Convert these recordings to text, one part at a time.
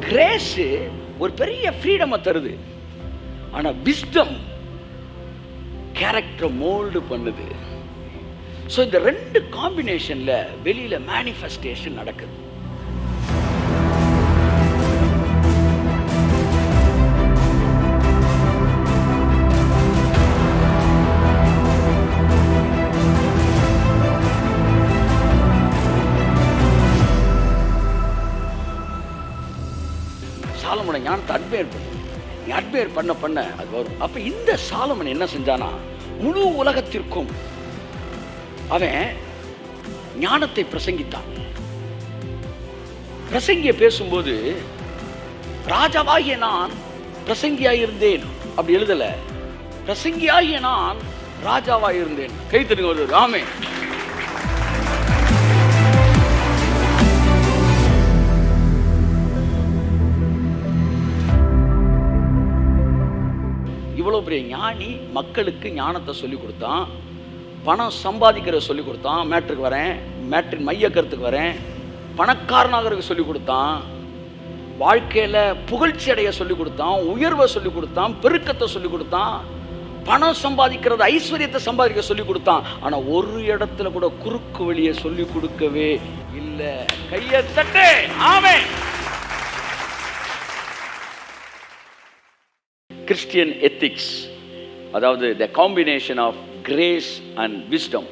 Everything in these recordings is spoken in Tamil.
கிரேஸ் ஒரு பெரிய ஃப்ரீடமை தருது. ஆனா விஸ்டம் கேரக்டர் மோல்டு பண்ணுது. ஸோ இந்த ரெண்டு காம்பினேஷன்ல வெளியில மேனிஃபெஸ்டேஷன் நடக்குது. சாலமோனை ஞானத்தை அட்மையர் பண்ண அது வரும். அப்ப இந்த சாலமன் என்ன செஞ்சானா, முழு உலகத்திற்கும் அவன் ஞானத்தை பிரசங்கித்தான். பிரசங்கிய பேசும்போது ராஜாவாகிய நான் பிரசங்கியாயிருந்தேன் அப்படி எழுதல, பிரசங்கியாகிய நான் ராஜாவாயிருந்தேன். கை தட்டுங்க ராமே. இவ்வளவு பெரிய ஞானி மக்களுக்கு ஞானத்தை சொல்லிக் கொடுத்தான், பணம் சம்பாதிக்கிறத சொல்லிக் கொடுத்தான். மேட்ருக்கு வரேன், மேட்ரின் மைய கருத்துக்கு வரேன். பணக்காரனாகிறதுக்கு சொல்லிக் கொடுத்தான், வாழ்க்கையில புகழ்ச்சி அடைய சொல்லிக் கொடுத்தான், உயர்வை சொல்லிக் கொடுத்தான், பெருக்கத்தை சொல்லிக் கொடுத்தான், பணம் சம்பாதிக்கிறது ஐஸ்வர்யத்தை சம்பாதிக்க சொல்லிக் கொடுத்தான். ஆனா ஒரு இடத்துல கூட குறுக்கு வழியை சொல்லிக் கொடுக்கவே இல்லை. கையை தட்டு. ஆமென். கிறிஸ்டியன் எத்திக்ஸ், அதாவது the combination of grace and wisdom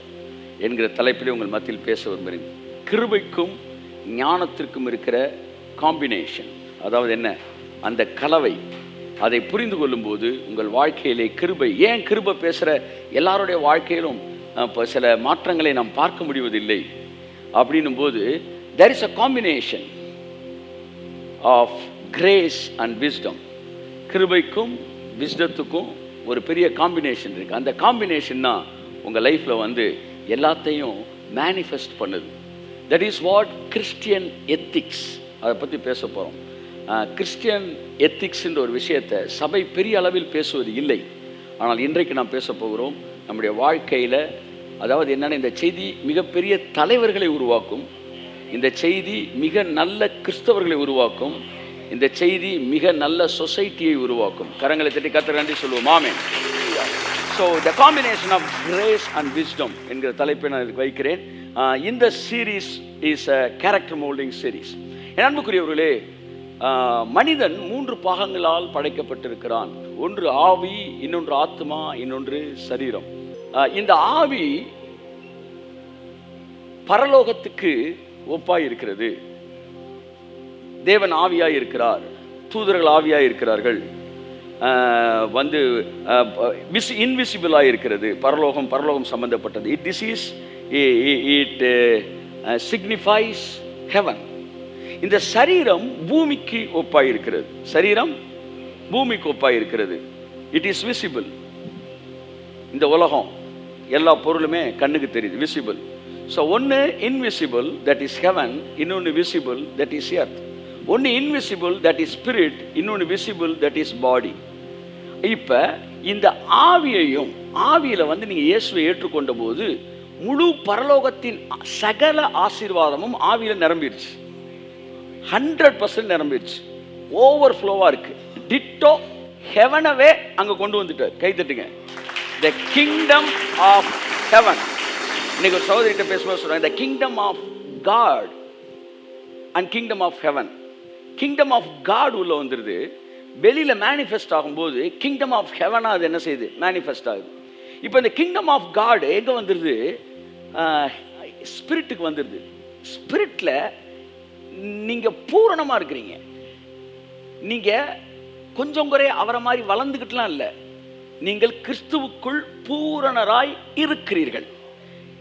என்கிற தலைப்பிலே உங்கள் மத்தியில் பேச விரும்புகிறேன். கிருபைக்கும் ஞானத்திற்கும் இருக்கிற காம்பினேஷன், அதாவது என்ன, அந்த கலவை, அதை புரிந்து கொள்ளும்போது உங்கள் வாழ்க்கையிலே கிருபை, ஏன் கிருபை பேசுகிற எல்லாருடைய வாழ்க்கையிலும் இப்போ சில மாற்றங்களை நாம் பார்க்க முடிவதில்லை அப்படின்னும் போது there is a combination of grace and wisdom. கிருபைக்கும் விஸ்டத்துக்கும் ஒரு பெரிய காம்பினேஷன் இருக்குது. அந்த காம்பினேஷன் தான் உங்கள் லைஃப்பில் வந்து எல்லாத்தையும் மேனிஃபெஸ்ட் பண்ணுது. That is what Christian ethics. அதை பற்றி பேச போகிறோம். கிறிஸ்டியன் எத்திக்ஸ்ன்ற ஒரு விஷயத்தை சபை பெரிய அளவில் பேசுவது இல்லை. ஆனால் இன்றைக்கு நாம் பேச போகிறோம். நம்முடைய வாழ்க்கையில், அதாவது என்னென்ன, இந்த செய்தி மிகப்பெரிய தலைவர்களை உருவாக்கும், இந்த செய்தி மிக நல்ல கிறிஸ்தவர்களை உருவாக்கும், இந்த செய்தி மிக நல்ல சொசைட்டியை உருவாக்கும். கரங்களை தட்டி கர்த்தருக்கு நன்றி சொல்லுவோம். Amen. So the combination of grace and wisdom என்கிற தலைப்பை நான் இதுக்கு வைக்கிறேன். இந்த series is a character moulding series. என் அன்புக்குரியவர்களே, மனிதன் 3 பாகங்களால் படைக்கப்பட்டிருக்கிறான். ஒன்று ஆவி, இன்னொன்று ஆத்மா, இன்னொன்று சரீரம். இந்த ஆவி பரலோகத்துக்கு ஒப்பாய் இருக்கிறது. தேவன் ஆவியாய் இருக்கிறார், தூதர்கள் ஆவியாய் இருக்கிறார்கள். வந்து இன்விசிபிளாக இருக்கிறது. பரலோகம் சம்பந்தப்பட்டது. It signifies heaven. இந்த சரீரம் பூமிக்கு ஒப்பாய் இருக்கிறது. சரீரம் பூமிக்கு ஒப்பாய் இருக்கிறது. It is visible. இந்த உலகம் எல்லா பொருளுமே கண்ணுக்கு தெரியுது, விசிபிள். ஸோ ஒன்று இன்விசிபிள், தட் இஸ் ஹெவன். இன்னொன்று விசிபிள், தட் இஸ் எர்த். ஒன்று இன்விசிபிள், தட் இஸ் ஸ்பிரிட். இன்னொன்று விசிபிள், தட் இஸ் பாடி. இப்போ இந்த ஆவியில் வந்து நீங்கள் இயேசுவை ஏற்றுக்கொண்ட போது முழு பரலோகத்தின் சகல ஆசீர்வாதமும் ஆவியில் நிரம்பிடுச்சு. 100% நிரம்பிடுச்சு. ஓவர் ஃப்ளோவாக இருக்கு. டிட்டோ ஹெவனவே அங்கே கொண்டு வந்துட்டார். கை தட்டுங்க. The kingdom of heaven. இன்னைக்கு ஒரு சகோதரிகிட்ட பேசும்போது சொல்றாங்க, the kingdom of God and kingdom of heaven. Kingdom of God உள்ள வந்துடுது. வெளியில் மேனிஃபெஸ்ட் ஆகும்போது கிங்டம் ஆஃப் ஹெவனாக அது என்ன செய்யுது, மேனிஃபெஸ்ட் ஆகுது. இப்போ இந்த கிங்டம் ஆஃப் காட் எங்கே வந்துடுது, ஸ்பிரிட்டுக்கு வந்துடுது. ஸ்பிரிட்டில் நீங்கள் பூரணமாக இருக்கிறீங்க. நீங்கள் கொஞ்சம் குறை அவரை மாதிரி வளர்ந்துக்கிட்டுலாம் இல்லை. நீங்கள் கிறிஸ்துவுக்குள் பூரணராய் இருக்கிறீர்கள்.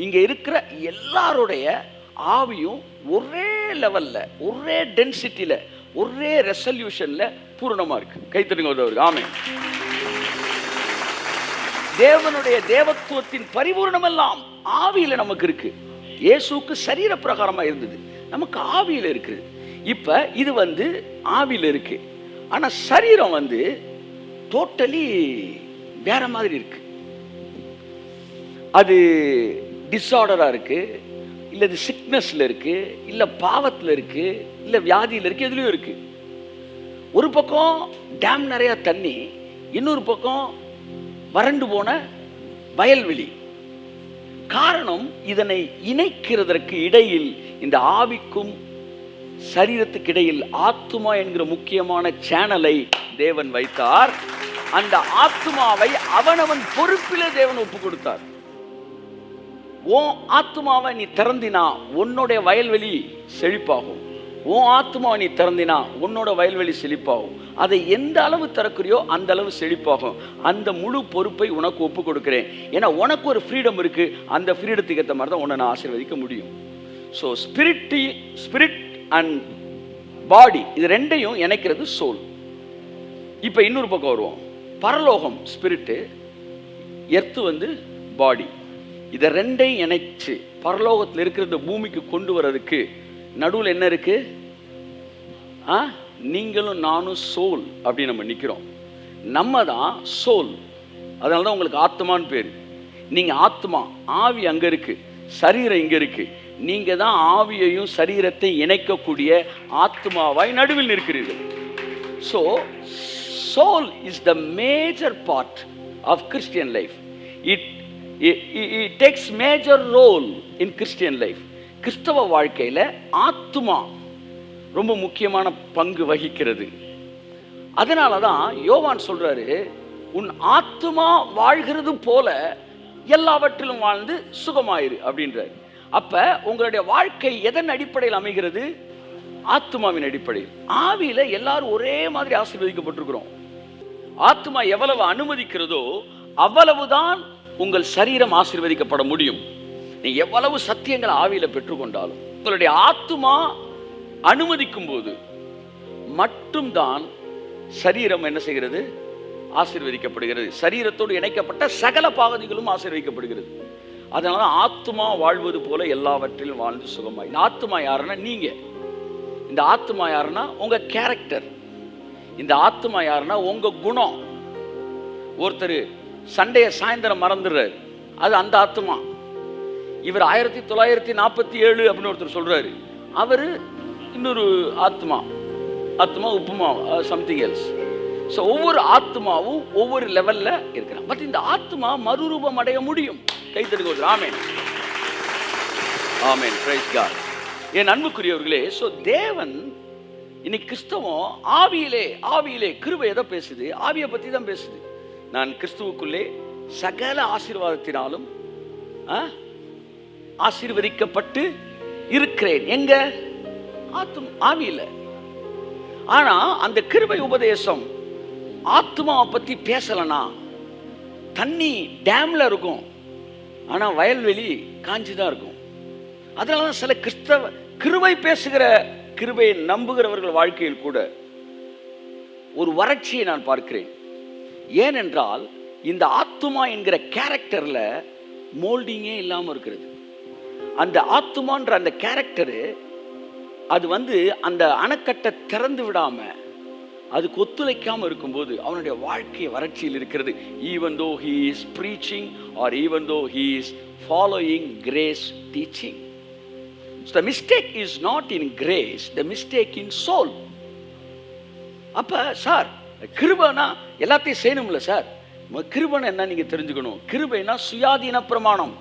இங்கே இருக்கிற எல்லாருடைய ஆவியும் ஒரே லெவலில், ஒரே டென்சிட்டியில், ஒரே ரெசல்யூஷனில் பூரணமாக இருக்கு. கைத்தட்டுங்க ஒருவருக்கு. ஆமென். தேவனுடைய தேவத்துவத்தின் பரிபூர்ணம் எல்லாம் ஆவியில் நமக்கு இருக்கு. இயேசுக்கு சரீர பிரகாரமாக இருந்தது, நமக்கு ஆவியில் இருக்குது. இப்போ இது வந்து ஆவியில் இருக்கு. ஆனால் சரீரம் வந்து டோட்டலி வேற மாதிரி இருக்கு. அது டிஸார்டராக இருக்கு, இல்லை இது சிக்னஸில் இருக்கு, இல்லை பாவத்தில் இருக்கு, இல்லை வியாதியில் இருக்கு, எதுலையும் இருக்கு. ஒரு பக்கம் டேம் நிறைய தண்ணி, இன்னொரு பக்கம் வறண்டு போன வயல்வெளி. காரணம், இதனை இணைக்கிறதற்கு இடையில், இந்த ஆவிக்கும் சரீரத்துக்கு இடையில் ஆத்துமா என்கிற முக்கியமான சேனலை தேவன் வைத்தார். அந்த ஆத்துமாவை அவனவன் பொறுப்பிலே தேவன் ஒப்பு கொடுத்தார். உன் ஆத்துமாவை நீ திறந்தினா உன்னுடைய வயல்வெளி செழிப்பாகும். உன் ஆத்துமாவை நீ திறந்தினா உன்னோட வயல்வெளி செழிப்பாகும். அதை எந்த அளவு திறக்கிறியோ அந்த அளவு செழிப்பாகும். அந்த முழு பொறுப்பை உனக்கு ஒப்பு கொடுக்கிறேன். ஏன்னா உனக்கு ஒரு ஃப்ரீடம் இருக்கு. அந்த ஃப்ரீடத்துக்கு ஏற்ற மாதிரி தான் உன்னை நான் ஆசீர்வதிக்க முடியும். ஸோ ஸ்பிரிட் அண்ட் பாடி, இது ரெண்டையும் இணைக்கிறது சோல். இப்போ இன்னொரு பக்கம் வருவோம். பரலோகம் ஸ்பிரிட்டு, எர்த்து பாடி. இதை ரெண்டையும் இணைச்சு பரலோகத்தில் இருக்கிற பூமிக்கு கொண்டு வர்றதுக்கு நடுவில் என்ன இருக்கு? நீங்களும் நானும் சோல் அப்படி நம்ம நிற்கிறோம். நம்ம தான் சோல். அதனால தான் உங்களுக்கு ஆத்மான்னு பேர். நீங்கள் ஆத்மா, ஆவி அங்கே இருக்கு, சரீரம் இங்கே இருக்கு. நீங்க தான் ஆவியையும் சரீரத்தை இணைக்கக்கூடிய ஆத்மாவாய் நடுவில் நிற்கிறீர்கள். So soul is the major part of Christian life. It takes major role in Christian life. கிறிஸ்தவ வாழ்க்கையில் ஆத்மா ரொம்ப முக்கியமான பங்கு வகிக்கிறது. அதனால தான் யோவான் சொல்றாரு, உன் ஆத்மா வாழ்கிறது போல எல்லாவற்றிலும் வாழ்ந்து சுகமாயிரு அப்படின்றாரு. அப்ப உங்களுடைய வாழ்க்கை எதன் அடிப்படையில் அமைகிறது? ஆத்மாவின் அடிப்படையில். ஆவியில எல்லாரும் ஒரே மாதிரி ஆசீர்வதிக்கப்பட்டிருக்கிறோம். ஆத்மா எவ்வளவு அனுமதிக்கிறதோ அவ்வளவுதான் உங்கள் சரீரம் ஆசீர்வதிக்கப்பட முடியும். நீ எவ்வளவு சத்தியங்கள் ஆவியில பெற்றுக்கொண்டாலும் உங்களுடைய ஆத்மா அனுமதிக்கும் போது மட்டும்தான் சரீரம் என்ன செய்கிறது? ஆசீர்வதிக்கப்படுகிறது. சரீரத்தோடு இணைக்கப்பட்ட சகல பாகதிகளும் ஆசீர்வதிக்கப்படுகிறது. அதனால ஆத்மா வாழ்வது போல எல்லாவற்றிலும் வாழ்ந்து சுகமாய். இந்த ஆத்மா யாருன்னா நீங்க. இந்த ஆத்மா யாருன்னா உங்க கேரக்டர். இந்த ஆத்மா யாருன்னா உங்க குணம். ஒருத்தர் சண்டையை சாயந்தரம் மறந்துடுறாரு, அது அந்த ஆத்மா. இவர் 1947 அப்படின்னு ஒருத்தர் சொல்றாரு, அவரு இன்னொரு ஆத்மா. Upma, something else. ஸோ ஒவ்வொரு ஆத்மாவும் ஒவ்வொரு லெவல்ல இருக்கிறாங்க. பட் இந்த ஆத்மா மறுரூபம் அடைய முடியும். கைத்தடுங்க. ஆமென், ஆமென், பிரைஸ் காட். என் அன்புக்குரியவர்களே, ஸோ தேவன் இன்னைக்கு கிறிஸ்தவம் ஆவியிலே கிருபை எதை பேசுது? ஆவியை பற்றி தான் பேசுது. நான் கிறிஸ்துவுக்குள்ளே சகல ஆசீர்வாதத்தினாலும் ஆசீர்வதிக்கப்பட்டு இருக்கிறேன். எங்க? ஆவியில. ஆனா அந்த கிருபை உபதேசம் ஆத்மாவை பத்தி பேசலனா, தண்ணி டேம்ல இருக்கும், ஆனா வயல்வெளி காஞ்சிதான் இருக்கும். அதனாலதான் சில கிறிஸ்தவ கிருபை பேசுகிற, கிருபையை நம்புகிறவர்கள் வாழ்க்கையில் கூட ஒரு வறட்சியை நான் பார்க்கிறேன். ஏனென்றால் இந்த ஆத்துமா என்கிற கேரக்டர்ல மோல்டிங்கே இல்லாம இருக்கிறது. அந்த ஆத்துமான்ற அந்த கேரக்டரு அது அந்த அணைக்கட்டை திறந்து விடாம, அதுக்கு ஒத்துழைக்காம இருக்கும்போது அவனுடைய வாழ்க்கை வறட்சியில் இருக்கிறது. even though he is preaching or even though he is following grace teaching. So the mistake is not in grace, the mistake in soul. அப்ப சார், கிருபைனா எல்லாத்தையும் செய்யணும்ல சார்? கிருபைனா என்ன நீங்க தெரிஞ்சுக்கணும். கிருபைனா சுயாதீன பிரமாணம்.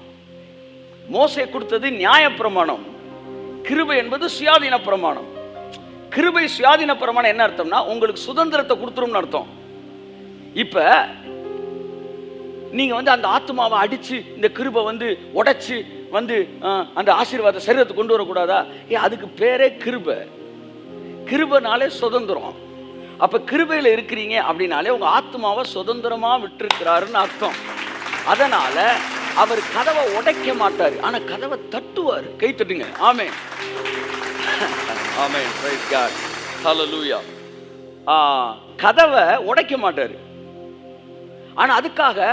மோசே கொடுத்தது நியாய பிரமாணம். கிருபை என்பது சுயாதீன பிரமாணம். கிருபை சுயாதீன பிரமாணம் என்ன அர்த்தம்னா, உங்களுக்கு சுதந்திரத்தை கொடுத்துரும்னு அர்த்தம். இப்ப நீங்க அந்த ஆத்மாவை அடிச்சு இந்த கிருபை உடைச்சு அந்த ஆசீர்வாத சரீரத்தை கொண்டு வரக்கூடாதா? அதுக்கு பேரே கிருபை. கிருபைனாலே சுதந்திரம். அப்ப கிருபையில இருக்கிறீங்க அப்படின்னாலே உங்க ஆத்மாவை சுதந்திரமா விட்டுருக்கிறாருன்னு அர்த்தம். அதனால அவர் கதவை உடைக்க மாட்டாரு, ஆனா கதவை தட்டுவார். கை தட்டுங்க. ஆமென், ஆமென், பிரைஸ் காட், ஹல்லேலூயா. கதவை உடைக்க மாட்டாரு, ஆனா அதுக்காக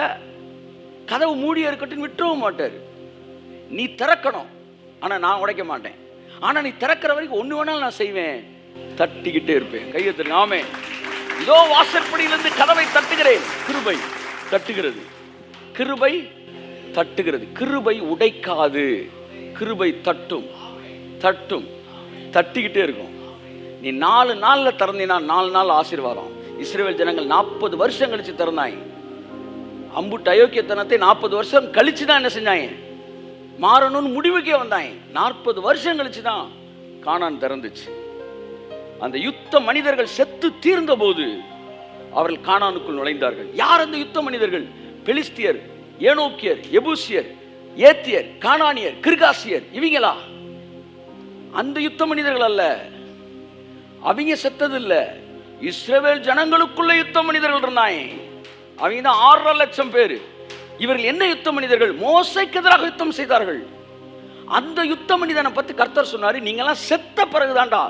கதவு மூடிய இருக்கட்டும் விட்டுறவும் மாட்டாரு. நீ திறக்கணும், ஆனா நான் உடைக்க மாட்டேன். ஆனா நீ திறக்கிற வரைக்கும் ஒண்ணு வேணாலும் நான் செய்வேன், தட்டிக்கிட்டே இருப்பேன். கையெழுத்துங்க. ஆமென். இதோ வாசற்படியிலிருந்து கதவை தட்டுகிறேன். கிருபை தட்டுகிறது, கிருபை தட்டுகிறது. கிருபை உடைக்காது, கிருபை தட்டும், தட்டிக்கிட்டே இருக்கும். நீ 4 நாளில் திறந்தினா 4 நாள் ஆசீர்வாதம். இஸ்ரவேல் ஜனங்கள் 40 வருஷம் கழிச்சு திறந்தாங்க. அம்புட்டு அயோக்கியத்தனத்தை 40 வருஷம் கழிச்சு தான் என்ன செஞ்சாங்க, மாறணும்னு முடிவுக்கே வந்தாங்க. 40 வருஷம் கழிச்சு தான் கானான் திறந்துச்சு. அந்த யுத்த மனிதர்கள் செத்து தீர்ந்த போது அவர்கள் கானானுக்குள் நுழைந்தார்கள். யார் அந்த யுத்த மனிதர்கள்? பெலிஸ்தியர், ஏனோக்கியர், எபூசியர், ஏத்தியர், கானானியர், கிர்காசியர். இவங்களா? அந்த யுத்த மனிதர்கள் அல்ல. அவங்க செத்தது இல்ல. இஸ்ரவேல் ஜனங்களுக்குள்ள யுத்த மனிதர்கள் இருந்தாங்க. அவங்க தான் 6.5 லட்சம் பேர். இவர்கள் என்ன யுத்த மனிதர்கள்? மோசைக்கு எதிராக யுத்தம் செய்தார்கள். அந்த யுத்த மனிதனை பத்தி கர்த்தர் சொன்னாரு, நீங்கெல்லாம் செத்த பிறகுதான்டா,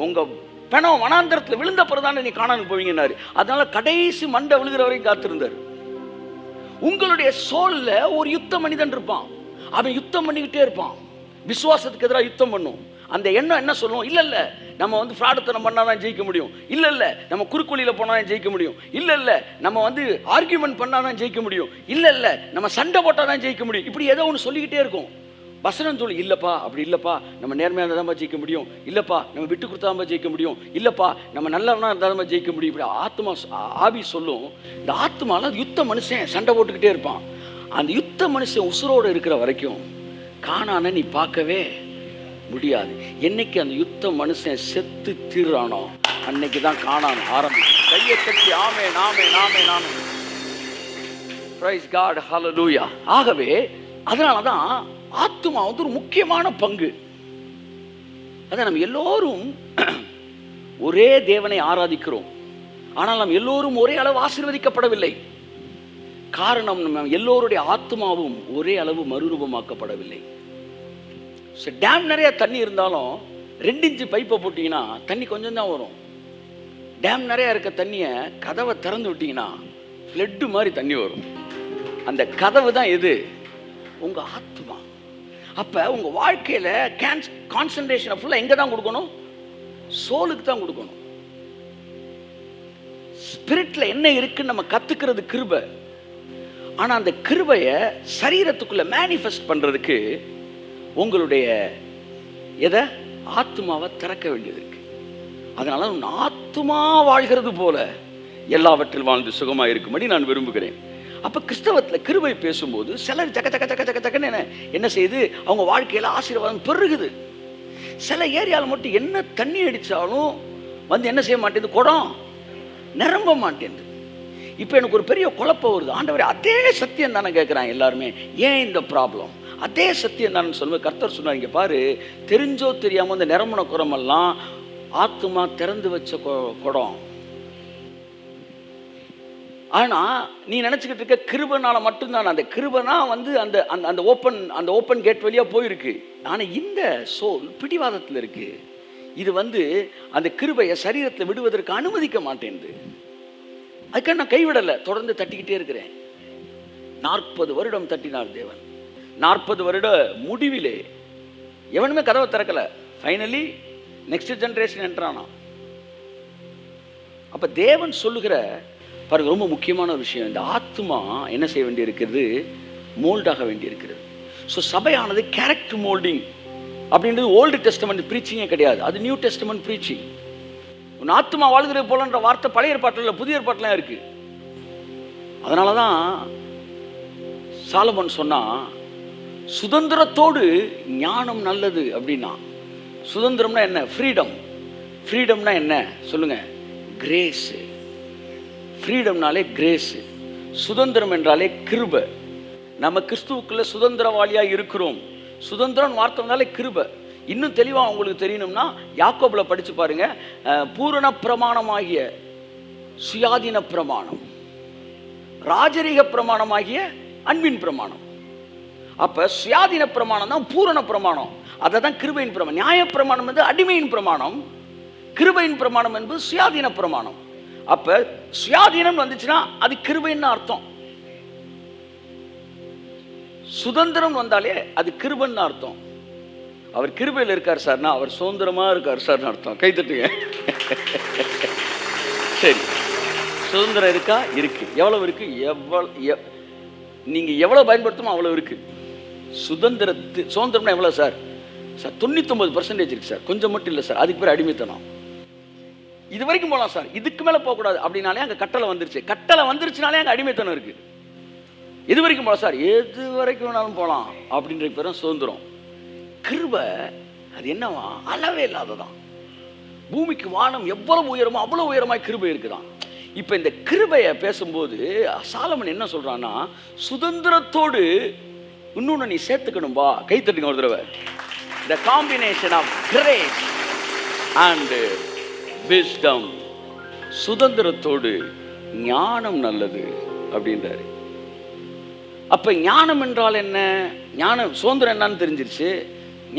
உங்க பெணம் வனாந்தரத்தில் விழுந்த பிறகுதான் நீ காணாம போவீங்கன்னாரு. அதனால கடைசி மண்டை விழுகிற வரைக்கும் காத்திருந்தார். உங்களுடைய சோல்ல ஒரு யுத்த மனிதன் இருப்பான். அவன் யுத்தம் பண்ணிக்கிட்டே இருப்பான். விசுவாசத்துக்கு எதிராக யுத்தம் பண்ணும். அந்த எண்ணம் என்ன சொல்லும்? இல்ல நம்ம ஃப்ராடுத்தனம் பண்ணாதான் ஜெயிக்க முடியும், இல்ல நம்ம குறுக்குழியில போனாதான் ஜெயிக்க முடியும், இல்ல நம்ம ஆர்கியூமெண்ட் பண்ணாதான் ஜெயிக்க முடியும், இல்ல நம்ம சண்டை போட்டாதான் ஜெயிக்க முடியும். இப்படி ஏதோ ஒன்று சொல்லிக்கிட்டே இருக்கும். வசனம் சொல்லி இல்லப்பா, அப்படி இல்லப்பா, நம்ம நேர்மையாக இருந்தால் ஜெயிக்க முடியும், இல்லப்பா நம்ம விட்டு கொடுத்தாம ஜெயிக்க முடியும், இல்லப்பா நம்ம நல்லவனா இருந்தாலும் ஜெயிக்க முடியும். இப்படி ஆத்மா ஆவி சொல்லும். இந்த ஆத்மால யுத்த மனுஷன் சண்டை போட்டுக்கிட்டே இருப்பான். அந்த யுத்த மனுஷன் உசுரோடு இருக்கிற வரைக்கும் கானானை நீ பார்க்கவே முடியாது. என்னைக்கு அந்த யுத்த மனுஷன் செத்து தீர்றானோ அன்னைக்கு தான் கானான் ஆரம்பிக்கும். கையை தட்டி ஆமே நாமே நாமே நாமே. பிரைஸ் காட், ஹல்லேலூயா. ஆகவே அதனால தான் ஆத்துமா ஒரு முக்கியமான பங்கு. அதான் நம்ம எல்லோரும் ஒரே தேவனை ஆராதிக்கிறோம், ஆனால் நாம் எல்லோரும் ஒரே அளவு ஆசீர்வதிக்கப்படவில்லை. காரணம், நம்ம எல்லோருடைய ஆத்மாவும் ஒரே அளவு மறுரூபமாக்கப்படவில்லை. டேம் நிறைய தண்ணி இருந்தாலும் 2 இன்ச்சு பைப்பை போட்டிங்கன்னா தண்ணி கொஞ்சம் தான் வரும். டேம் நிறைய இருக்க தண்ணியை கதவை திறந்து விட்டீங்கன்னா ஃப்ளட்டு மாதிரி தண்ணி வரும். அந்த கதவு தான் எது? உங்க ஆத்மா. அப்ப உங்க வாழ்க்கையில கான்சன்ட்ரேஷன் ஃபுல்லா எங்க தான் கொடுக்கணும்? சோலுக்கு தான் கொடுக்கணும். ஸ்பிரிட்ல என்ன இருக்குன்னு நம்ம கத்துக்கிறது கிருபை. ஆனா அந்த கிருபையை சரீரத்துக்குள்ள மேனிஃபெஸ்ட் பண்றதுக்கு உங்களுடைய எதை? ஆத்மாவை திறக்க வேண்டியது இருக்கு. அதனால உன் ஆத்மா வாழ்கிறது போல எல்லாவற்றில் வாழ்ந்து சுகமாக இருக்கும்படி நான் விரும்புகிறேன். அப்ப கிறிஸ்தவத்தில் கிருபை பேசும்போது சிலர் ஜக ஜக ஜக ஜக ஜகன்னு என்ன செய்யுது? அவங்க வாழ்க்கையில ஆசீர்வாதம் பெருகுது. சில ஏரியாவில் மட்டும் என்ன தண்ணி அடிச்சாலும் என்ன செய்ய மாட்டேங்குது? குடம் நிரம்ப மாட்டேங்குது. இப்போ எனக்கு ஒரு பெரிய குழப்பம் வருது. ஆண்டவரே, அதே சத்தியம் தானே கேட்குறாங்க எல்லாருமே, ஏன் இந்த ப்ராப்ளம்? அதே சத்தியம் தானே சொல்லுவேன். கர்த்தர் சொன்னார், இங்கே பாரு, தெரிஞ்சோ தெரியாமல் இந்த நிரம்பின குடமெல்லாம் ஆத்துமா திறந்து வச்ச குடம். ஆனால் நீ நினச்சிக்கிட்டு இருக்க கிருபனால மட்டும்தான். அந்த கிருபனா அந்த அந்த ஓப்பன் கேட் வழியாக போயிருக்கு. ஆனால் இந்த சோல் பிடிவாதத்தில் இருக்கு. இது அந்த கிருபையை சரீரத்தில் விடுவதற்கு அனுமதிக்க மாட்டேங்குது. அதுக்காக நான் கைவிடலை, தொடர்ந்து தட்டிக்கிட்டே இருக்கிறேன். 40 வருடம் தட்டினார் தேவன். 40 வருட முடிவிலே எவனுமே கதவை திறக்கல. ஃபைனலி நெக்ஸ்ட் ஜெனரேஷன் என்றானா. அப்ப தேவன் சொல்லுகிற பாருங்க, ரொம்ப முக்கியமான ஒரு விஷயம். இந்த ஆத்மா என்ன செய்ய வேண்டி இருக்கிறது? மோல்டாக வேண்டி இருக்கிறது. ஸோ சபையானது கேரக்டர் மோல்டிங் அப்படின்றது ஓல்டு டெஸ்டமெண்ட் ப்ரீச்சிங்கே கிடையாது, அது நியூ டெஸ்டமெண்ட் ப்ரீச்சிங். உன் ஆத்மா வாழ்கிறது போலன்ற வார்த்தை பழைய ஏற்பாட்டில் இல்லை, புதிய ஏற்பாட்டிலாம் இருக்கு. அதனால தான் சாலமோன் சொன்னா, சுதந்திரத்தோடு ஞானம் நல்லது அப்படின்னா. சுதந்திரம்னா என்ன? ஃப்ரீடம். ஃப்ரீடம்னா என்ன சொல்லுங்க? கிரேஸ். ஃப்ரீடம்னாலே கிரேஸ். சுதந்திரம் என்றாலே கிருபை. நம்ம கிறிஸ்துவுக்குள்ள சுதந்திரவாளியாக இருக்கிறோம். சுதந்திரம் வார்த்தை வந்தாலே கிருபை. இன்னும் தெளிவாக உங்களுக்கு தெரியணும்னா யாக்கோபுல படிச்சு பாருங்க. பூரண பிரமாணமாகிய சுயாதீன பிரமாணம், ராஜரீக பிரமாணமாகிய அன்பின் பிரமாணம். அப்ப சுயாதீன பிரமாணம் தான் பூரண பிரமாணம். அதை தான் கிருபையின் பிரமாணம். நியாய பிரமாணம் அடிமையின் பிரமாணம், கிருபையின் பிரமாணம் என்பது சுயாதீன பிரமாணம். அப்ப சுயாதீனம் வந்துச்சுன்னா அது கிருபைன்னு அர்த்தம். சுதந்திரம் வந்தாலே அது கிருபைன்னு அர்த்தம். அவர் கிருபையில் இருக்கார் சார்னா அவர் சுதந்திரமா இருக்கார் சார்னு அர்த்தம். கைத்தட்டுங்க. சரி, சுதந்திரம் இருக்கா? இருக்கு. எவ்வளவு இருக்கு? நீங்க எவ்வளவு பயன்படுத்தணும் அவ்வளவு இருக்கு. சுதந்திரம்னா எவ்வளவு சார்? சார் 99% இருக்கு சார். கொஞ்சம் மட்டும் இல்லை சார், அதுக்கு பேர் அடிமைத்தனம். இது வரைக்கும் போகலாம் சார், இதுக்கு மேலே போகக்கூடாது அப்படின்னாலே அங்கே கட்டளை வந்துருச்சு. கட்டளை வந்துருச்சுனாலே அங்கே அடிமைத்தனம் இருக்குது. எது வரைக்கும் போகலாம் சார், எது வரைக்கும் வேணாலும் போகலாம் அப்படின்ற பேரும் சுதந்திரம். கிருபை அது என்னவா, அளவே இல்லாததான். பூமிக்கு வானம் எவ்வளவு உயரமோ அவ்வளவு உயரமாய் கிருபை இருக்குதான். இப்போ இந்த கிருபையை பேசும்போது சாலமன் என்ன சொல்றான்னா, சுதந்திரத்தோடு இன்னொன்று நீ சேர்த்துக்கணும்பா. கை தட்டுங்க ஒரு தடவை. The combination of grace and wisdom. சுதந்திரத்தோடு ஞானம் நல்லது அப்படின்றாரு. அப்ப ஞானம் என்றால் என்ன? ஞானம், சுதந்திரம் என்னன்னு தெரிஞ்சிருச்சு,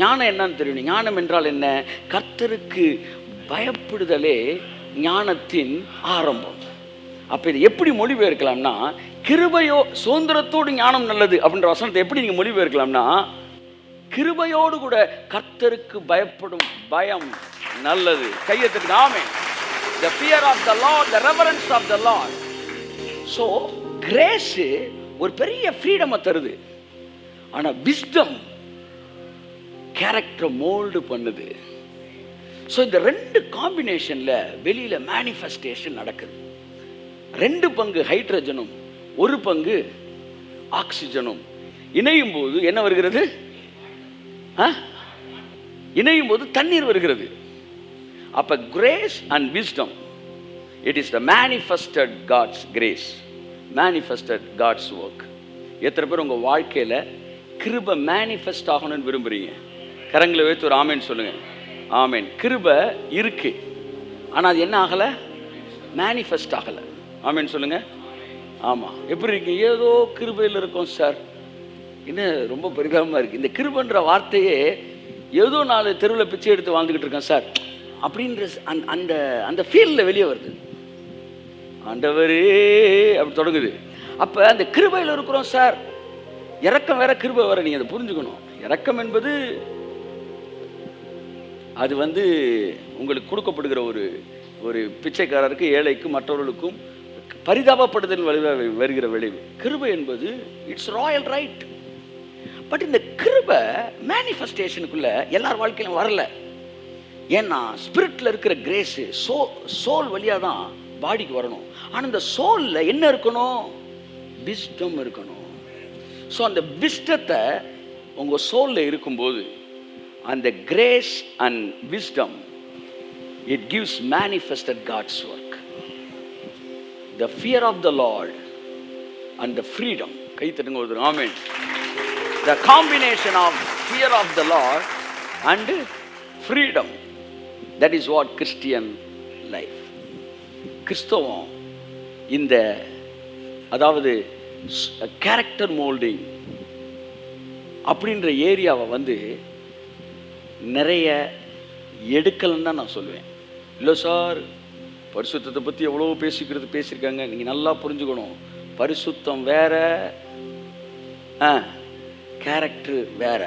ஞானம் என்னன்னு தெரியும். ஞானம் என்றால் என்ன? கர்த்தருக்கு பயப்படுதலே ஞானத்தின் ஆரம்பம். அப்ப இதை எப்படி மொழிபெயர்க்கலாம்னா, கிருபையோ சுதந்திரத்தோடு ஞானம் நல்லது அப்படின்ற வசனத்தை எப்படி நீங்க மொழிபெயர்க்கலாம்னா, கிருபையோடு கூட கர்த்தருக்கு பயப்படும் பயம் நல்லது. கையெழுத்துக்கு ஆமென். The fear of the Lord, the reverence of the Lord. So grace ஒரு பெரிய ஃப்ரீடமை தருது. ஆனா விஸ்டம் கேரக்டரை மோல்டு பண்ணுது. ஸோ இந்த ரெண்டு காம்பினேஷன்ல வெளியில மேனிஃபெஸ்டேஷன் நடக்குது. 2 பங்கு ஹைட்ரஜனும் 1 பங்கு ஆக்சிஜனும் இணையும் போது என்ன வருகிறது? இணையும் போது தண்ணீர் வருகிறது. அப்ப grace and wisdom, it is the manifested God's grace, manifested God's work. எத்தனை பேர் உங்க வாழ்க்கையில கிருபை மேனிஃபெஸ்ட் ஆகணும்னு விரும்புறீங்க? கரங்களை வைத்து ஒரு ஆமேன் சொல்லுங்க. ஆமேன். கிருபை இருக்கு, ஆனா அது என்ன ஆகல? மேனிஃபெஸ்ட் ஆகல. ஆமேன் சொல்லுங்க. ஆமா. எப்படி இருக்கு? ஏதோ கிருபையில் இருக்கும் சார். இன்னும் ரொம்ப பரிதாபமா இருக்கு. இந்த கிருபைன்ற வார்த்தையே ஏதோ 4 தெருவில் பிச்சை எடுத்து வாழ்ந்துகிட்டு இருக்கேன் சார் அப்படின்ற அந்த அந்த ஃபீல்டில் வெளியே வருது. ஆண்டவரே அப்படி தொடங்குது. அப்போ அந்த கிருபையில் இருக்கிறோம் சார். இரக்கம் வேற, கிருபை வேற. நீங்கள் அதை புரிஞ்சுக்கணும். இரக்கம் என்பது அது உங்களுக்கு கொடுக்கப்படுகிற ஒரு பிச்சைக்காரருக்கு, ஏழைக்கும், மற்றவர்களுக்கும் பரிதாபப்படுதல் வருகிற விளைவு. கிருபை என்பது இட்ஸ் ராயல் ரைட். பட் இந்த கிருபை மேனிஃபெஸ்டேஷனுக்குள்ள எல்லார் வாழ்க்கையிலும் வரல. ஏன்னா ஸ்பிரிட்ல இருக்கிற கிரேஸ் சோல் வழியாக தான் பாடிக்கு வரணும். ஆனால் இந்த சோல்ல என்ன இருக்கணும்? விஸ்டம் இருக்கணும். ஸோ அந்த விஸ்டத்தை உங்கள் சோலில் இருக்கும்போது அந்த grace and wisdom, it gives manifested God's work. The fear of the Lord and the freedom. கை தட்டுங்க ஒரு amen. The combination of fear of the Lord and freedom, that is what Christian life. கிறிஸ்தவம் இந்த அதாவது கேரக்டர் மோல்டிங் அப்படின்ற ஏரியாவை நிறைய எடுக்கலன்னு தான் நான் சொல்லுவேன். இல்லை சார், பரிசுத்தத்தை பற்றி எவ்வளோ பேசியிருக்காங்க. நீங்கள் நல்லா புரிஞ்சுக்கணும். பரிசுத்தம் வேற, கேரக்டர் வேற.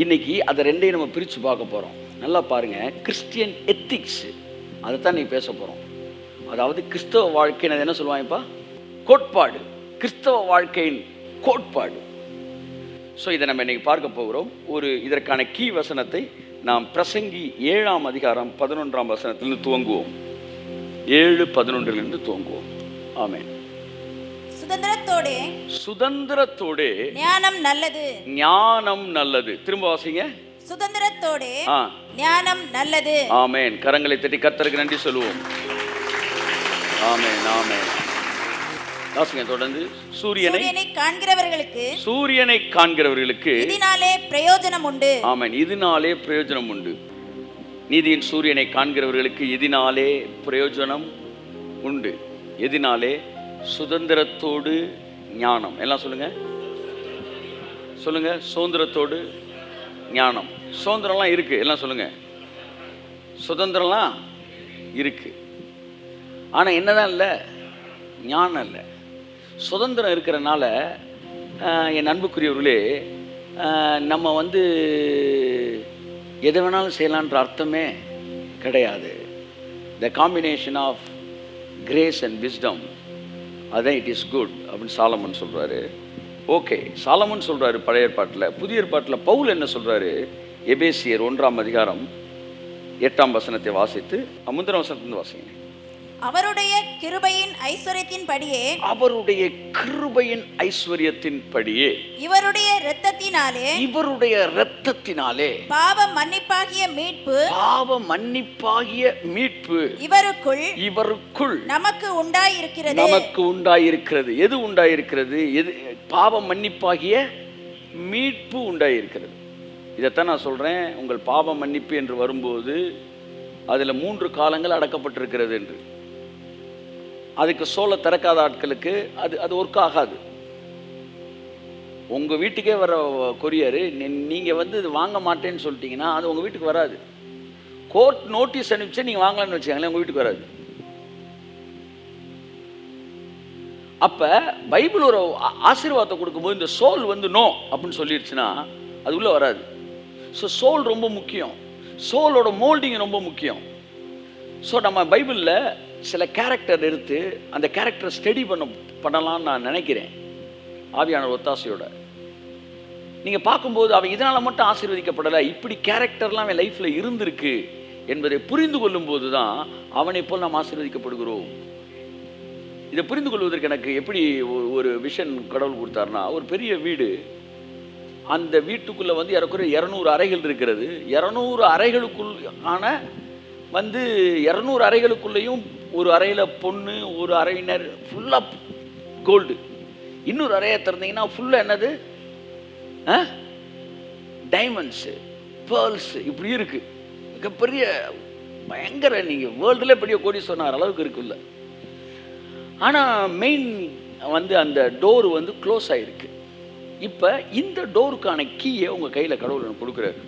இன்னைக்கு அதை ரெண்டையும் நம்ம பிரித்து பார்க்க போகிறோம். நல்லா பாருங்க. கிறிஸ்டியன் எத்திக்ஸ், அதை தான் நீ பேச போகிறோம். அதாவது கிறிஸ்தவ வாழ்க்கைன்னு என்ன சொல்லுவாங்கப்பா? கோட்பாடு. கிறிஸ்தவ வாழ்க்கையின் கோட்பாடு. ஸோ இதை நம்ம இன்னைக்கு பார்க்க போகிறோம். இதற்கான கீ வசனத்தை நாம் பிரசங்கி 7ஆம் அதிகாரம் 11ஆம் வசனத்திலிருந்து துவங்குவோம். 7:11 துவங்குவோம். ஆமென். சுதந்திரத்தோடு ஞானம் நல்லது. ஞானம் நல்லது. திரும்ப வாசிங்க. சுதந்திரத்தோடு ஞானம் நல்லது. ஆமென். கரங்களை தட்டி கர்த்தருக்கு நன்றி சொல்லுவோம். ஆமென், ஆமென். வாசிங்க தொடர்ந்து. சூரியனை காண்கிறவர்களுக்கு இதனாலே பிரயோஜனம் உண்டு. ஆமென். இதனாலே பிரயோஜனம் உண்டு. நீதியின் சூரியனை காண்கிறவர்களுக்கு இதனாலே பிரயோஜனம் உண்டு. எதினாலே? சுதந்திரத்தோடு ஞானம். எல்லாம் சொல்லுங்க, சொல்லுங்க. சுதந்திரத்தோடு ஞானம். சுதந்திரம்லாம் இருக்கு. எல்லாம் சொல்லுங்க. சுதந்திரம்லாம் இருக்கு, ஆனா என்னதான் இல்லை? ஞானம் இல்லை. சுதந்திரம் இருக்கிறனால என் அன்புக்குரியவர்களே, நம்ம எதை வேணாலும் செய்யலான்ற அர்த்தமே கிடையாது. The combination of grace and wisdom, அதான் இட் இஸ் குட் அப்படின்னு சாலமன் சொல்கிறாரு. ஓகே, சாலமன் சொல்கிறாரு பழைய ஏற்பாட்டில். புதிய ஏற்பாட்டில் பவுல் என்ன சொல்கிறாரு? எபேசியர் 1ஆம் அதிகாரம் 8ஆம் வசனத்தை வாசித்து முந்தின வசனத்திலிருந்து வாசிங்க. அவருடைய கிருபையின் ஐஸ்வரியத்தின்படியே, அவருடைய கிருபையின் ஐஸ்வரியத்தின்படியே, இவருடைய இரத்தத்தினாலே, இவருடைய இரத்தத்தினாலே, பாவ மன்னிப்பாகிய மீட்பு, பாவ மன்னிப்பாகிய மீட்பு இவருக்குள் நமக்கு உண்டாயிருக்கிறது. நமக்கு உண்டாயிருக்கிறது. எது உண்டாயிருக்கிறது? எது? பாவ மன்னிப்பாகிய மீட்பு உண்டாயிருக்கிறது. இதைத்தான் நான் சொல்றேன். உங்கள் பாவ மன்னிப்பு என்று வரும்போது அதுல 3 காலங்கள் அடக்கப்பட்டிருக்கிறது என்று. அதுக்கு சோலை திறக்காத ஆட்களுக்கு அது ஒர்க் ஆகாது. உங்க வீட்டுக்கே வர கொரியர் நீங்க வந்து இது வாங்க மாட்டேன்னு சொல்லிட்டீங்கன்னா அது உங்க வீட்டுக்கு வராது. கோர்ட் நோட்டீஸ் அனுப்பிச்சு நீங்க வாங்கலாம்னு வச்சுக்கோங்களேன், உங்க வீட்டுக்கு வராது. அப்ப பைபிள் ஒரு ஆசீர்வாதத்தை கொடுக்கும்போது இந்த சோல் வந்து நோ அப்படின்னு சொல்லிடுச்சுன்னா அது உள்ள வராது. ஸோ சோல் ரொம்ப முக்கியம். சோலோட மோல்டிங் ரொம்ப முக்கியம். ஸோ நம்ம பைபிளில் சில கேரக்டர் எடுத்து அந்த கேரக்டரை ஸ்டடி பண்ணலாம்னு நான் நினைக்கிறேன், ஆவியான ஒத்தாசையோட. நீங்கள் பார்க்கும்போது அவன் இதனால் மட்டும் ஆசீர்வதிக்கப்படலை, இப்படி கேரக்டர்லாம் அவன் லைஃப்பில் இருந்திருக்கு என்பதை புரிந்து கொள்ளும் போது தான் அவனை போல் நாம் ஆசீர்வதிக்கப்படுகிறோம். இதை புரிந்து கொள்வதற்கு எனக்கு எப்படி ஒரு விஷன் கடவுள் கொடுத்தாருன்னா, ஒரு பெரிய வீடு, அந்த வீட்டுக்குள்ளே வந்து ஏறக்குறைய 200 அறைகள் இருக்கிறது. 200 அறைகளுக்குள் வந்து 200 அறைகளுக்குள்ளேயும் ஒரு அறையில் பொண்ணு, ஒரு அறையினர் ஃபுல்லாக கோல்டு, இன்னொரு அறையை திறந்தீங்கன்னா ஃபுல்லாக என்னது டைமண்ட்ஸு, பேர்ல்ஸு, இப்படி இருக்கு. மிகப்பெரிய பயங்கர, நீங்கள் வேர்ல்டுல பெரிய கோடீஸ்வரர் அளவுக்கு இருக்குல்ல. ஆனால் மெயின் வந்து அந்த டோர் வந்து க்ளோஸ் ஆகிருக்கு. இப்போ இந்த டோருக்கான கீயை உங்கள் கையில் கடவுள் கொடுக்குறாரு.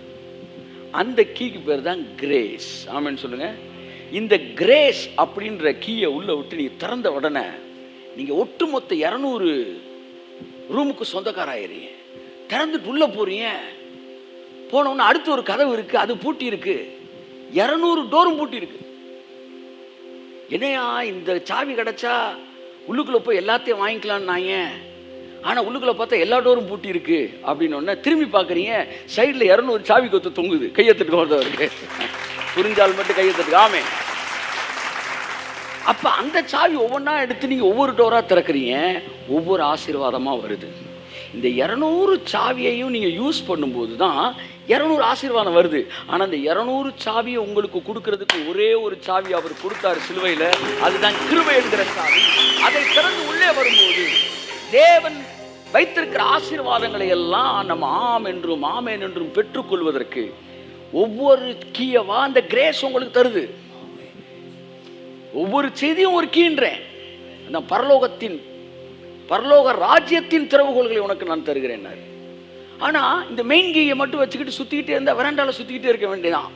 அந்த கீக்கு பேர் தான் கிரேஸ். ஆமென் சொல்லுங்க. இந்த கிரேஸ் அப்படின்ற கீயை உள்ள விட்டு நீங்கள் திறந்த உடனே நீங்கள் ஒட்டுமொத்த 200 ரூமுக்கு சொந்தக்காராயிரீங்க. திறந்துட்டு உள்ளே போறீங்க. போனோன்னு அடுத்து ஒரு கதவு இருக்கு, அது பூட்டி இருக்கு. 200 டோரும் பூட்டி இருக்கு. என்னையா இந்த சாவி கிடைச்சா உள்ளுக்குள்ளே போய் எல்லாத்தையும் வாங்கிக்கலான்னாங்க, ஆனால் உள்ளுக்குள்ளே பார்த்தா எல்லா டோரும் பூட்டி இருக்கு அப்படின்னு ஒன்று திரும்பி பார்க்குறீங்க. சைடில் 200 சாவி கொத்து தொங்குது. கையெழுத்துட்டு வருது. புரிஞ்சால் மட்டும் கையெழுத்துட்டு. ஆமே. அப்போ அந்த சாவி ஒவ்வொன்றா எடுத்து நீங்கள் ஒவ்வொரு டோராக திறக்கிறீங்க, ஒவ்வொரு ஆசீர்வாதமாக வருது. இந்த 200 சாவியையும் நீங்கள் யூஸ் பண்ணும்போது தான் 200 ஆசீர்வாதம் வருது. ஆனால் அந்த 200 சாவியை உங்களுக்கு கொடுக்கறதுக்கு ஒரே ஒரு சாவி அவர் கொடுத்தாரு சிலுவையில், அதுதான் கிருபை என்கிற சாவி. அதை திறந்து உள்ளே வரும்போது தேவன் வைத்திருக்கிற ஆசீர்வாதங்களை எல்லாம் நம்ம ஆமேன் என்றும் பெற்றுக்கொள்வதற்கு ஒவ்வொரு கீயவா அந்த கிரேஸ் உங்களுக்கு தருது. ஒவ்வொரு செய்தியும் ஒரு கீன்றேன். அந்த பரலோக ராஜ்யத்தின் திறவுகோள்களை உனக்கு நான் தருகிறேன். ஆனா இந்த மெயின் கீயை மட்டும் வச்சுக்கிட்டு சுத்திக்கிட்டே இருந்தா வராண்டால சுத்திக்கிட்டே இருக்க வேண்டியதான்.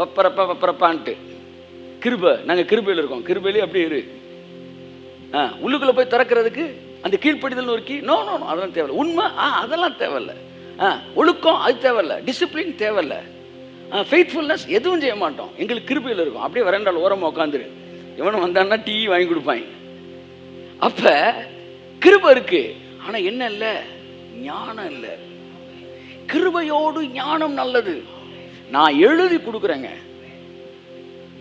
பப்பரப்பான்ட்டு கிருபை, நாங்க கிருபையில் இருக்கோம், கிருபையிலே அப்படியே இரு. உள்ளுக்குள்ள போய் திறக்கிறதுக்கு அந்த கீழ்ப்படிதல் ஒரு கீ. நோ அதெல்லாம் தேவையில்லை. உண்மை அதெல்லாம் தேவையில்லை. ஒழுக்கம் அது தேவையில்லை. டிசிப்ளின் தேவையில்லை. ஃபெய்த்ஃபுல்னஸ் எதுவும் செய்ய மாட்டோம். எங்களுக்கு கிருபையில் இருக்கும். அப்படியே வரண்டால் ஓரமாக உட்காந்துரு. இவனும் வந்தான்னா டீ வாங்கி கொடுப்பாங்க. அப்ப கிருபை இருக்கு. ஆனா என்ன இல்லை? ஞானம் இல்லை. கிருபையோடு ஞானம் நல்லது. நான் எழுதி கொடுக்குறேங்க.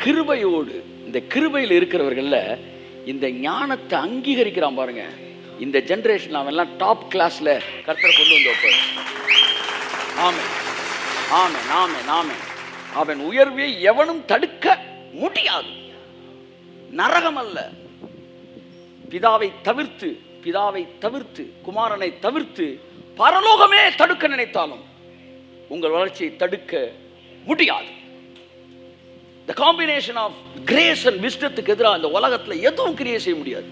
கிருபையோடு, இந்த கிருபையில் இருக்கிறவர்கள இந்த ஞானத்தை அங்கீகரிக்கிறான் பாருங்க. இந்த ஜெனரேஷன் அவன் டாப் கிளாஸ்ல கர்த்தரை கொண்டு வந்து வைப்பார். ஆமென் ஆமென் ஆமென் ஆமென். அவன் உயர்வை எவனும் தடுக்க முடியாது. நரகம் அல்ல. பிதாவை தவிர்த்து குமாரனை தவிர்த்து பரலோகமே தடுக்க நினைத்தாலும் உங்கள் வளர்ச்சியை தடுக்க முடியாது. The combination of grace and wisdomத்துக்கு எதிராக இந்த உலகத்தில் எதுவும் கிரியை செய்ய முடியாது.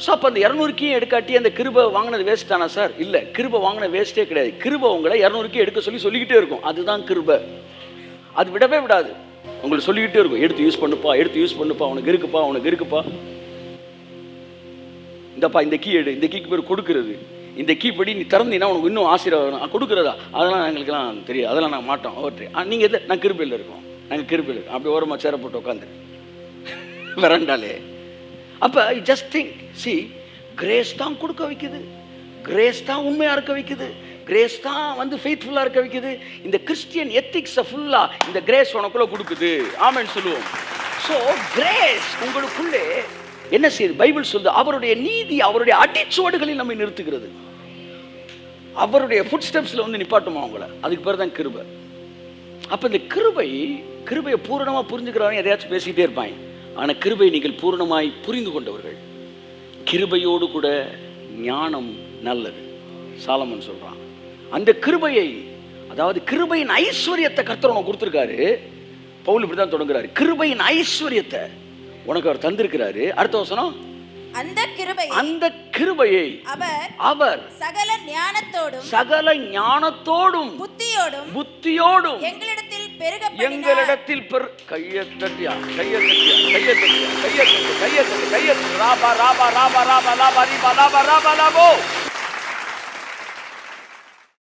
ஸோ அப்போ அந்த 200 எடுக்காட்டி அந்த கிருபை வாங்கினது வேஸ்ட் தானா சார்? இல்லை, கிருபை வாங்கின வேஸ்ட்டே கிடையாது. கிருபை உங்களை 200 எடுக்க சொல்லிக்கிட்டே இருக்கும். அதுதான் கிருபை. அது விடவே விடாது. உங்களுக்கு சொல்லிக்கிட்டே இருக்கும், எடுத்து யூஸ் பண்ணுப்பா, உனக்கு இருக்குப்பா. இந்தப்பா இந்த கீ எடு, இந்த கீக்கு பேர் கொடுக்கறது. இந்த கீ படி நீ திறந்தீங்கன்னா உனக்கு இன்னும் ஆசீர்வாதம் கொடுக்குறதா? அதெல்லாம் எங்களுக்கெல்லாம் தெரியாது, அதெல்லாம் நாங்கள் மாட்டோம். ஓகே, நீங்கள் எது? நான் கிருபையில் இருக்கோம். நாங்கள் கிருபையில் இருக்கோம். அப்படி ஓரமாக சேர போட்டு உட்காந்துரு வரண்டாலே. அப்போ ஜஸ்ட் திங்க், சி, கிரேஸ் தான் கொடுக்க வைக்குது, கிரேஸ் தான் உண்மையாக இருக்க வைக்குது, கிரேஸ் தான் வந்து ஃபெய்த்ஃபுல்லாக இருக்க வைக்குது. இந்த கிறிஸ்டியன் எத்திக்ஸை ஃபுல்லாக இந்த கிரேஸ் உனக்குள்ளே கொடுக்குது. ஆமென் சொல்லுவோம். ஸோ கிரேஸ் உங்களுக்குள்ளே என்ன செய்யுது? பைபிள் சொல்லுது, அவருடைய நீதி அவருடைய அடிச்சுவடுகளில் நம்மை நிறுத்துகிறது. அவருடைய ஃபுட் ஸ்டெப்ஸில் வந்து நிப்பாட்டுமா அவங்கள. அதுக்கு பேர் தான் கிருபை. அப்போ இந்த கிருபையை பூரணமாக புரிஞ்சுக்கிறவங்க எதையாச்சும் பேசிக்கிட்டே இருப்பாங்க. ஆனால் கிருபை நீங்கள் பூரணமாய் புரிந்து கொண்டவர்கள். கிருபையோடு கூட ஞானம் நல்லது. சாலமன் சொல்றான், அந்த கிருபையை, அதாவது கிருபையின் ஐஸ்வர்யத்தை கர்த்தர் உனக்கு கொடுத்துருக்காரு. பவுல் இப்படி தான் தொடங்குறாரு, கிருபையின் ஐஸ்வர்யத்தை உனக்கு அவர் தந்திருக்கிறாரு. அடுத்த வசனம், அந்த கிருபையை அவர் சகல ஞானத்தோடும் புத்தியோடும் எங்களிடத்தில் கையத்தட்டியா